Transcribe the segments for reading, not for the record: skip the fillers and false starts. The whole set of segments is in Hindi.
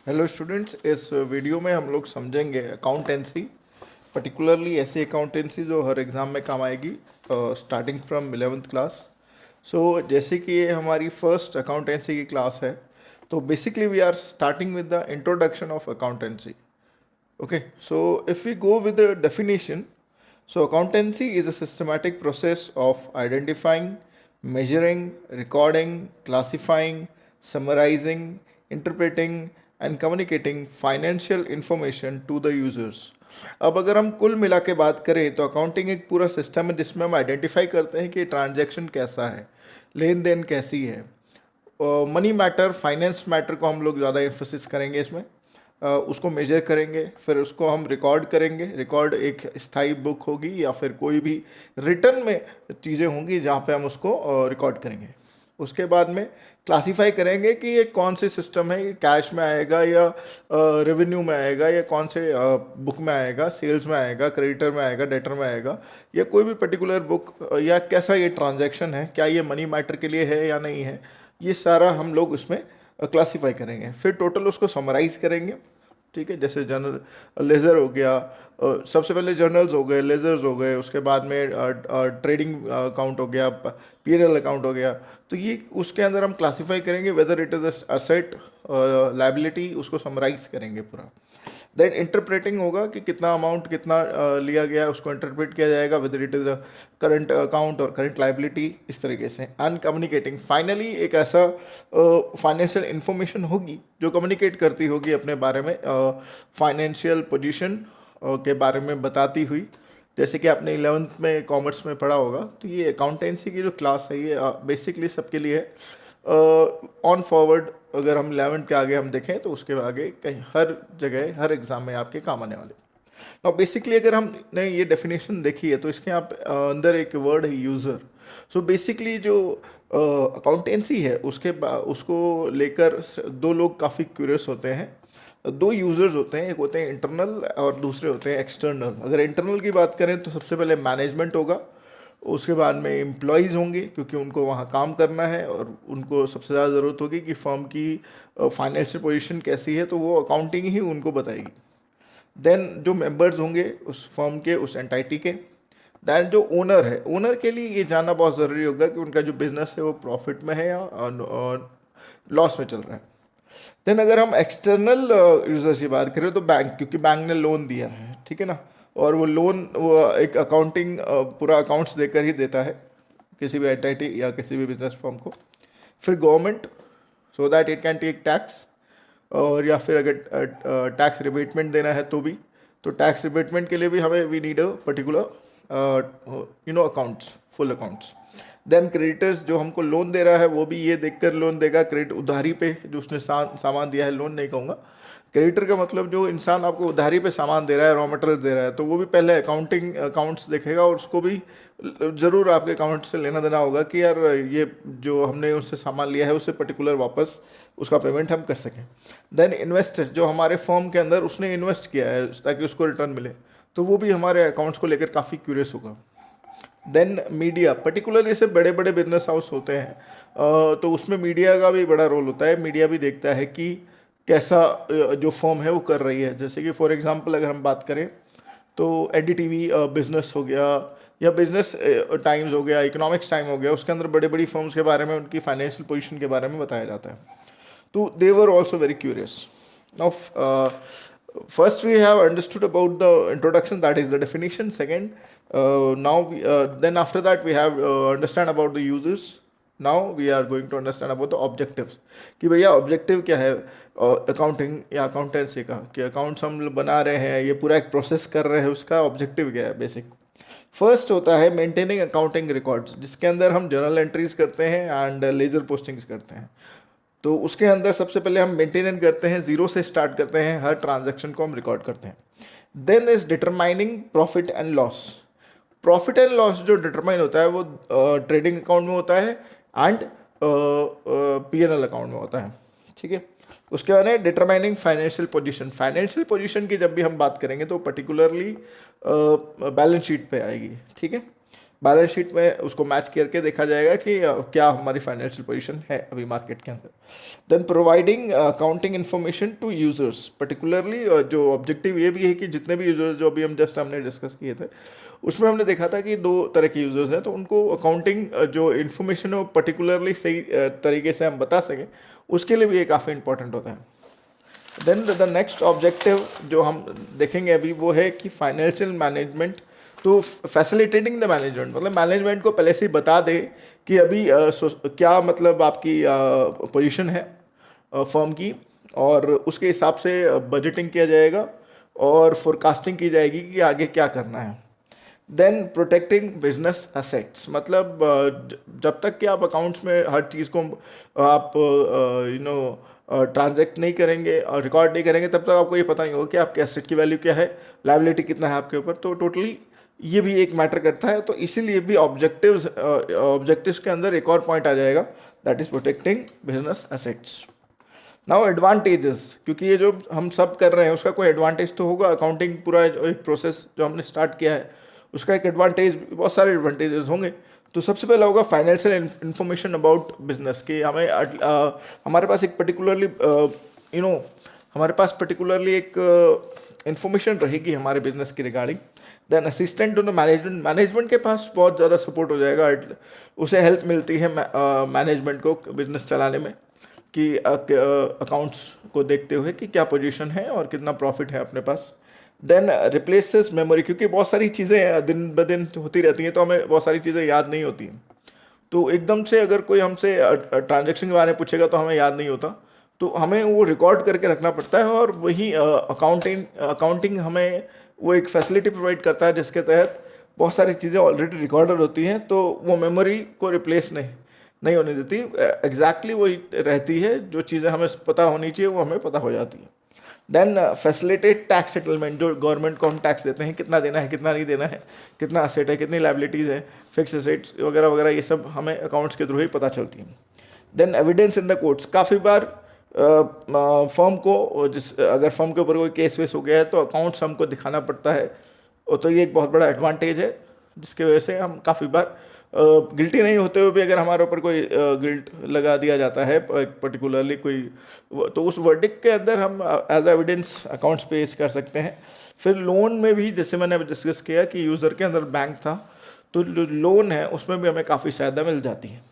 हेलो स्टूडेंट्स, इस वीडियो में हम लोग समझेंगे अकाउंटेंसी, पर्टिकुलरली ऐसी अकाउंटेंसी जो हर एग्ज़ाम में काम आएगी स्टार्टिंग फ्रॉम 11th क्लास। सो जैसे कि ये हमारी फर्स्ट अकाउंटेंसी की क्लास है, तो basically we are starting with the introduction of accountancy. Okay, so if we go with the definition, so accountancy is a systematic process of identifying, measuring, recording, classifying, summarizing, interpreting and communicating financial information to the users. अब अगर हम कुल मिला के बात करें तो अकाउंटिंग एक पूरा सिस्टम है जिसमें हम आइडेंटिफाई करते हैं कि ट्रांजैक्शन कैसा है, लेन देन कैसी है. मनी मैटर, फाइनेंस मैटर को हम लोग ज़्यादा एम्फोसिस करेंगे इसमें. उसको मेजर करेंगे, फिर उसको हम रिकॉर्ड करेंगे. रिकॉर्ड एक स्थायी बुक होगी या फिर कोई भी रिटर्न में चीज़ें होंगी जहाँ पे हम उसको रिकॉर्ड करेंगे. उसके बाद में क्लासीफाई करेंगे कि ये कौन से सिस्टम है, ये कैश में आएगा या रेवेन्यू में आएगा या कौन से बुक में आएगा, सेल्स में आएगा, क्रेडिटर में आएगा, डेटर में आएगा, या कोई भी पर्टिकुलर बुक, या कैसा ये ट्रांजैक्शन है, क्या ये मनी मैटर के लिए है या नहीं है. ये सारा हम लोग उसमें क्लासीफाई करेंगे. फिर टोटल उसको समराइज करेंगे. ठीक है, जैसे जर्नल लेज़र हो गया, सबसे पहले जर्नल्स हो गए, लेज़र्स हो गए, उसके बाद में ट्रेडिंग अकाउंट हो गया, पीएनएल अकाउंट हो गया. तो ये उसके अंदर हम क्लासीफाई करेंगे whether it is asset, liability, उसको समराइज करेंगे पूरा. देन इंटरप्रेटिंग होगा कि कितना अमाउंट कितना लिया गया है, उसको इंटरप्रेट किया जाएगा whether it is a current account और करंट लायबिलिटी, इस तरीके से. एंड कम्युनिकेटिंग, फाइनली एक ऐसा फाइनेंशियल इंफॉर्मेशन होगी जो कम्युनिकेट करती होगी अपने बारे में, फाइनेंशियल पोजीशन के बारे में बताती हुई. जैसे कि आपने 11th में कॉमर्स में पढ़ा होगा, तो ये अकाउंटेंसी की जो क्लास है ये बेसिकली सबके लिए है. ऑन फॉरवर्ड अगर हम 11th के आगे हम देखें तो उसके आगे कहीं हर जगह हर एग्ज़ाम में आपके काम आने वाले. और बेसिकली अगर हमने ये डेफिनेशन देखी है तो इसके आप अंदर एक वर्ड है यूज़र. सो बेसिकली जो अकाउंटेंसी है उसको लेकर दो लोग काफ़ी क्यूरियस होते हैं. दो यूज़र्स होते हैं, एक होते हैं इंटरनल और दूसरे होते हैं एक्सटर्नल. अगर इंटरनल की बात करें तो सबसे पहले मैनेजमेंट होगा, उसके बाद में एम्प्लॉयज़ होंगे क्योंकि उनको वहाँ काम करना है और उनको सबसे ज़्यादा ज़रूरत होगी कि फर्म की फाइनेंशियल पोजीशन कैसी है, तो वो अकाउंटिंग ही उनको बताएगी. देन जो मेंबर्स होंगे उस फर्म के, उस एंटाइटी के. दैन जो ओनर है, ओनर के लिए ये जानना बहुत ज़रूरी होगा कि उनका जो बिज़नेस है वो प्रॉफिट में है या लॉस में चल रहा है. देन अगर हम एक्सटर्नल यूज़र्स की बात करें तो बैंक, क्योंकि बैंक ने लोन दिया है, ठीक है ना, और वो लोन वो एक अकाउंटिंग पूरा अकाउंट्स देकर ही देता है किसी भी एंटिटी या किसी भी बिजनेस फर्म को. फिर government, so that it can take tax, और या फिर अगर टैक्स रिबेटमेंट देना है तो भी, तो टैक्स रिबेटमेंट के लिए भी हमें we need a particular accounts, full accounts. Then creditors, जो हमको लोन दे रहा है वो भी ये देखकर लोन देगा, क्रेडिट उधारी पे जो उसने सामान दिया है, लोन नहीं कहूँगा. क्रेडिटर का मतलब जो इंसान आपको उधारी पे सामान दे रहा है, रॉ मटेरियल दे रहा है, तो वो भी पहले अकाउंट्स देखेगा और उसको भी ज़रूर आपके अकाउंट से लेना देना होगा कि यार ये जो हमने उससे सामान लिया है उससे पर्टिकुलर वापस उसका पेमेंट हम कर सकें. देन इन्वेस्टर, जो हमारे फर्म के अंदर उसने इन्वेस्ट किया है ताकि उसको रिटर्न मिले, तो वो भी हमारे अकाउंट्स को लेकर काफ़ी क्यूरियस होगा. देन मीडिया, पर्टिकुलरली ऐसे बड़े बड़े बिजनेस हाउस होते हैं, तो उसमें मीडिया का भी बड़ा रोल होता है. मीडिया भी देखता है कि कैसा जो फर्म है वो कर रही है. जैसे कि फॉर एग्जांपल अगर हम बात करें तो एनडीटीवी बिजनेस हो गया या बिजनेस टाइम्स हो गया, इकोनॉमिक्स टाइम हो गया, उसके अंदर बड़ी बड़ी फर्म्स के बारे में, उनकी फाइनेंशियल पोजीशन के बारे में बताया जाता है. तो they were also very curious. Now first we have understood about the introduction, that is the definition. Second, then after that we have understand about the uses. Now we are going to understand about the objectives, कि भैया ऑब्जेक्टिव क्या है अकाउंटिंग या अकाउंटेंसी का, कि अकाउंट्स हम लोग बना रहे हैं, ये पूरा एक प्रोसेस कर रहे हैं, उसका ऑब्जेक्टिव क्या है. बेसिक फर्स्ट होता है मेंटेनिंग अकाउंटिंग रिकॉर्ड्स, जिसके अंदर हम जर्नल एंट्रीज करते हैं एंड लेजर पोस्टिंग्स करते हैं. तो उसके अंदर सबसे पहले हम मेंटेनेंस करते हैं, ज़ीरो से स्टार्ट करते हैं, हर ट्रांजैक्शन को हम रिकॉर्ड करते हैं. Then is determining profit and loss. Profit and loss जो डिटरमाइन होता है वो ट्रेडिंग अकाउंट में होता है एंड पीएनएल अकाउंट में होता है. ठीक है, उसके बाद है determining financial position. Financial position की जब भी हम बात करेंगे तो पर्टिकुलरली बैलेंस शीट पे आएगी. ठीक है, बैलेंस शीट में उसको मैच करके देखा जाएगा कि क्या हमारी फाइनेंशियल पोजीशन है अभी मार्केट के अंदर। Then providing accounting information to users, particularly जो ऑब्जेक्टिव ये भी है कि जितने भी यूजर्स जो अभी हम जस्ट हमने डिस्कस किए थे उसमें हमने देखा था कि दो तरह के यूजर्स हैं, तो उनको अकाउंटिंग जो इन्फॉर्मेशन है वो पर्टिकुलरली सही तरीके से हम बता सकें, उसके लिए भी ये काफ़ी इंपॉर्टेंट होता है। देन द नेक्स्ट ऑब्जेक्टिव जो हम देखेंगे अभी वो है कि फाइनेंशियल मैनेजमेंट, तो फैसिलिटेटिंग द मैनेजमेंट, मतलब मैनेजमेंट को पहले से ही बता दे कि अभी क्या मतलब आपकी पोजीशन है फर्म की, और उसके हिसाब से बजटिंग किया जाएगा और फोरकास्टिंग की जाएगी कि आगे क्या करना है। देन प्रोटेक्टिंग बिजनेस असेट्स, मतलब जब तक कि आप अकाउंट्स में हर चीज़ को आप ट्रांजैक्ट नहीं करेंगे और रिकॉर्ड नहीं करेंगे तब तक आपको ये पता नहीं होगा कि आपके एसेट की वैल्यू क्या है, लायबिलिटी कितना है आपके ऊपर, तो टोटली ये भी एक मैटर करता है। तो इसीलिए भी ऑब्जेक्टिव्स के अंदर एक और पॉइंट आ जाएगा, that is protecting business assets. Now advantages, क्योंकि ये जो हम सब कर रहे हैं उसका कोई एडवांटेज तो होगा, अकाउंटिंग पूरा एक प्रोसेस जो हमने स्टार्ट किया है उसका एक एडवांटेज, बहुत सारे एडवांटेजेस होंगे। तो सबसे पहला होगा फाइनेंशियल इन्फॉर्मेशन अबाउट बिजनेस, कि हमें हमारे पास एक पर्टिकुलरली हमारे पास पर्टिकुलरली एक इन्फॉर्मेशन रहेगी हमारे बिजनेस की regarding. Then assistant to the management, management के पास बहुत ज़्यादा सपोर्ट हो जाएगा, उसे हेल्प मिलती है मैनेजमेंट को बिजनेस चलाने में, कि अकाउंट्स को देखते हुए कि क्या पोजीशन है और कितना प्रॉफिट है अपने पास। देन रिप्लेसेस मेमोरी, क्योंकि बहुत सारी चीज़ें दिन ब दिन होती रहती हैं तो हमें बहुत सारी चीज़ें याद नहीं होती हैं, तो एकदम से अगर कोई हमसे ट्रांजैक्शन के बारे में पूछेगा तो हमें याद नहीं होता, तो हमें वो रिकॉर्ड करके रखना पड़ता है। और वही अकाउंटिंग हमें वो एक फैसिलिटी प्रोवाइड करता है जिसके तहत बहुत सारी चीज़ें ऑलरेडी रिकॉर्डेड होती हैं, तो वो मेमोरी को रिप्लेस नहीं होने देती, एग्जैक्टली वही रहती है, जो चीज़ें हमें पता होनी चाहिए वो हमें पता हो जाती है। देन फैसिलिटेट टैक्स सेटलमेंट, जो गवर्नमेंट को हम टैक्स देते हैं कितना देना है कितना नहीं देना है, कितना असेट है कितनी लाइबिलिटीज़ है, फिक्स असेट्स वगैरह वगैरह, ये सब हमें अकाउंट्स के थ्रू ही पता चलती हैं। Then evidence in the courts, काफ़ी बार फर्म को अगर फर्म के ऊपर कोई केस वेस हो गया है तो अकाउंट्स हमको दिखाना पड़ता है, तो ये एक बहुत बड़ा एडवांटेज है जिसकी वजह से हम काफ़ी बार गिल्टी नहीं होते हुए भी अगर हमारे ऊपर कोई गिल्ट लगा दिया जाता है पर्टिकुलरली कोई, तो उस वर्डिक्ट के अंदर हम एज एविडेंस अकाउंट्स पेश कर सकते हैं। फिर लोन में भी जैसे मैंने डिस्कस किया कि यूज़र के अंदर बैंक था, तो जो लोन है उसमें भी हमें काफ़ी सहायता मिल जाती है।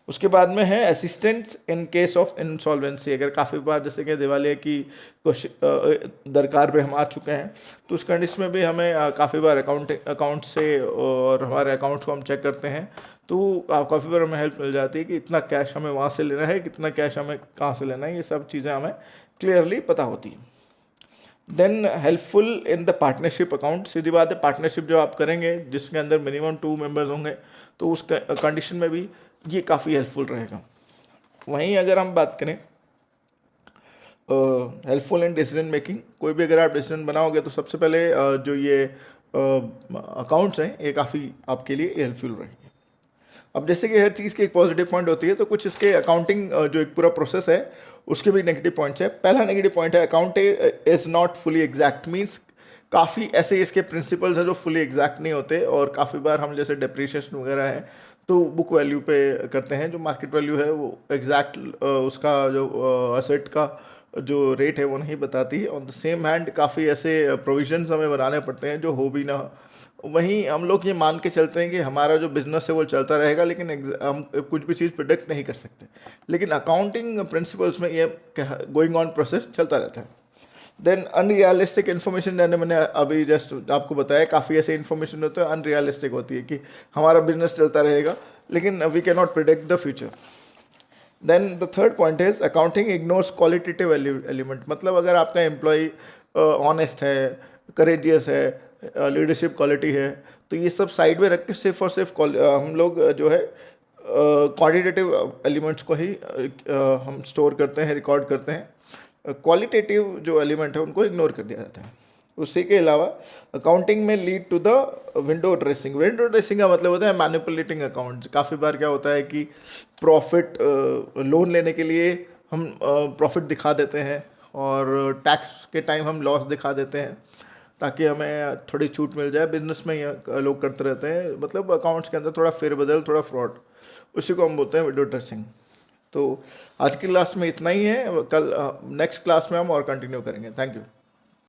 उसके बाद में है assistance in case of insolvency, अगर काफ़ी बार जैसे कि दिवालिया की कुछ दरकार पे हम आ चुके हैं तो उस कंडीशन में भी हमें काफ़ी बार अकाउंट से और हमारे अकाउंट्स को हम चेक करते हैं, तो काफ़ी बार हमें हेल्प मिल जाती है कि इतना कैश हमें वहाँ से लेना है, कितना कैश हमें कहाँ से लेना है, ये सब चीज़ें हमें क्लियरली पता होती है। Then helpful in the partnership account, सीधी बात है पार्टनरशिप जो आप करेंगे जिसके अंदर मिनिमम 2 मेंबर्स होंगे तो उस कंडीशन में भी ये काफ़ी हेल्पफुल रहेगा। वहीं अगर हम बात करें हेल्पफुल इन डिसीजन मेकिंग, कोई भी अगर आप डिसीजन बनाओगे तो सबसे पहले जो ये अकाउंट्स हैं ये काफ़ी आपके लिए हेल्पफुल रहेंगे। अब जैसे कि हर चीज़ की एक पॉजिटिव पॉइंट होती है, तो कुछ इसके अकाउंटिंग जो एक पूरा प्रोसेस है उसके भी नेगेटिव पॉइंट्स है। पहला नेगेटिव पॉइंट है account is not fully exact, means काफ़ी ऐसे इसके प्रिंसिपल्स हैं जो फुली एग्जैक्ट नहीं होते, और काफ़ी बार हम जैसे डिप्रिशिएशन वगैरह है तो बुक वैल्यू पे करते हैं, जो मार्केट वैल्यू है वो एग्जैक्ट उसका जो असेट का जो रेट है वो नहीं बताती है। ऑन द सेम हैंड काफ़ी ऐसे प्रोविजंस हमें बनाने पड़ते हैं जो हो भी ना, वहीं हम लोग ये मान के चलते हैं कि हमारा जो बिजनेस है वो चलता रहेगा, लेकिन हम कुछ भी चीज़ प्रिडिक्ट नहीं कर सकते, लेकिन अकाउंटिंग प्रिंसिपल्स में ये गोइंग ऑन प्रोसेस चलता रहता है। देन अनरियलिस्टिक इन्फॉर्मेशन, मैंने अभी जस्ट आपको बताया काफ़ी ऐसे इन्फॉर्मेशन होते हैं अनरियलिस्टिक होती है कि हमारा बिजनेस चलता रहेगा लेकिन we can not predict the future. Then the third point is accounting ignores qualitative element, मतलब अगर आपका एम्प्लॉय ऑनेस्ट है, करेजियस है, लीडरशिप क्वालिटी है, तो ये सब साइड में रख के सिर्फ और सिर्फ हम लोग जो है क्वांटिटेटिव एलिमेंट्स को ही हम स्टोर करते हैं, रिकॉर्ड करते हैं, क्वालिटेटिव जो एलिमेंट है उनको इग्नोर कर दिया जाता है। उसी के अलावा अकाउंटिंग में lead to the window dressing, window dressing का मतलब होता है मैनिपुलेटिंग अकाउंट्स। काफ़ी बार क्या होता है कि प्रॉफिट लोन लेने के लिए हम प्रॉफिट दिखा देते हैं और टैक्स के टाइम हम लॉस दिखा देते हैं, ताकि हमें थोड़ी छूट मिल जाए। बिजनेस में ये लोग करते रहते हैं, मतलब अकाउंट्स के अंदर थोड़ा फेरबदल, थोड़ा फ्रॉड, उसी को हम बोलते हैं विंडो ड्रेसिंग। तो आज की क्लास में इतना ही है, कल नेक्स्ट क्लास में हम और कंटिन्यू करेंगे। Thank you.